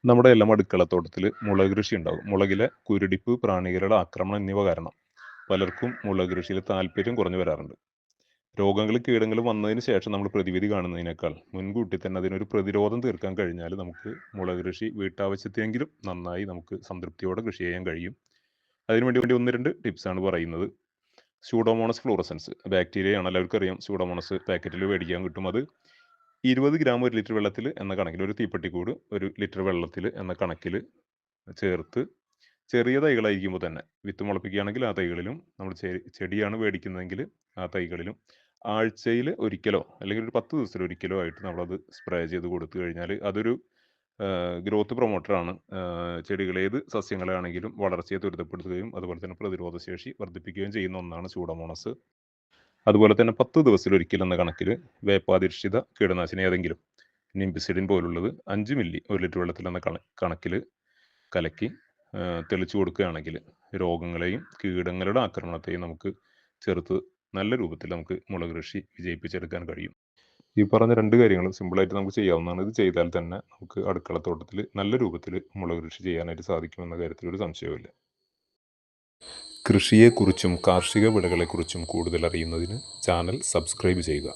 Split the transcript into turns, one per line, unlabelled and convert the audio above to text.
നമ്മുടെ എല്ലാം അടുക്കളത്തോട്ടത്തിൽ മുളക് കൃഷി ഉണ്ടാകും. മുളകിലെ കുരുടിപ്പ്, പ്രാണികളുടെ ആക്രമണം എന്നിവ കാരണം പലർക്കും മുളക് കൃഷിയിൽ താല്പര്യം കുറഞ്ഞു വരാറുണ്ട്. രോഗങ്ങളും കീടങ്ങളും വന്നതിന് ശേഷം നമ്മൾ പ്രതിവിധി കാണുന്നതിനേക്കാൾ മുൻകൂട്ടി തന്നെ അതിനൊരു പ്രതിരോധം തീർക്കാൻ കഴിഞ്ഞാൽ നമുക്ക് മുളക് കൃഷി വീട്ടാവശ്യത്തിനെങ്കിലും നന്നായി നമുക്ക് സംതൃപ്തിയോടെ കൃഷി ചെയ്യാൻ കഴിയും. അതിനുവേണ്ടി ഒന്ന് രണ്ട് ടിപ്സാണ് പറയുന്നത്. സ്യൂഡോമോണസ് ഫ്ലൂറസൻസ് ബാക്ടീരിയയാണ്, എല്ലാവർക്കും അറിയാം. സ്യൂഡോമോണസ് പാക്കറ്റിൽ മേടിക്കാൻ കിട്ടും. അത് 20 ഗ്രാം 1 ലിറ്റർ വെള്ളത്തിൽ എന്ന കണക്കിൽ, ഒരു തീപ്പെട്ടിക്കൂട് 1 ലിറ്റർ വെള്ളത്തിൽ എന്ന കണക്കിൽ ചേർത്ത് ചെറിയ തൈകളായിരിക്കുമ്പോൾ തന്നെ വിത്ത് മുളപ്പിക്കുകയാണെങ്കിൽ ആ തൈകളിലും, നമ്മൾ ചെടിയാണ് മേടിക്കുന്നതെങ്കിൽ ആ തൈകളിലും ആഴ്ചയിൽ ഒരിക്കലോ അല്ലെങ്കിൽ ഒരു 10 ദിവസത്തിൽ ഒരിക്കലോ ആയിട്ട് നമ്മളത് സ്പ്രേ ചെയ്ത് കൊടുത്തു കഴിഞ്ഞാൽ അതൊരു ഗ്രോത്ത് പ്രൊമോട്ടറാണ്. ചെടികൾ ഏത് സസ്യങ്ങളാണെങ്കിലും വളർച്ചയെ ത്വരിതപ്പെടുത്തുകയും അതുപോലെ തന്നെ പ്രതിരോധശേഷി വർദ്ധിപ്പിക്കുകയും ചെയ്യുന്ന ഒന്നാണ് സ്യൂഡോമോണസ്. അതുപോലെ തന്നെ 10 ദിവസത്തിലൊരിക്കൽ എന്ന കണക്കിൽ വേപ്പാധിഷ്ഠിത കീടനാശിനി ഏതെങ്കിലും, നിംബിസിഡിൻ പോലുള്ളത് 5 മില്ലി 1 ലിറ്റർ വെള്ളത്തിൽ എന്ന കണക്കിൽ കലക്കി തെളിച്ചു കൊടുക്കുകയാണെങ്കിൽ രോഗങ്ങളെയും കീടങ്ങളുടെ ആക്രമണത്തെയും നമുക്ക് ചെറുത്ത് നല്ല രൂപത്തിൽ നമുക്ക് മുളക് കൃഷി വിജയിപ്പിച്ചെടുക്കാൻ കഴിയും. ഈ പറഞ്ഞ 2 കാര്യങ്ങളും സിമ്പിളായിട്ട് നമുക്ക് ചെയ്യാവുന്നതാണ്. ഇത് ചെയ്താൽ തന്നെ നമുക്ക് അടുക്കളത്തോട്ടത്തിൽ നല്ല രൂപത്തിൽ മുളക് കൃഷി ചെയ്യാനായിട്ട് സാധിക്കുമെന്ന കാര്യത്തിൽ ഒരു സംശയവുമില്ല. കൃഷിയെക്കുറിച്ചും കാർഷിക വിളകളെക്കുറിച്ചും കൂടുതൽ അറിയുന്നതിന് ചാനൽ സബ്സ്ക്രൈബ് ചെയ്യുക.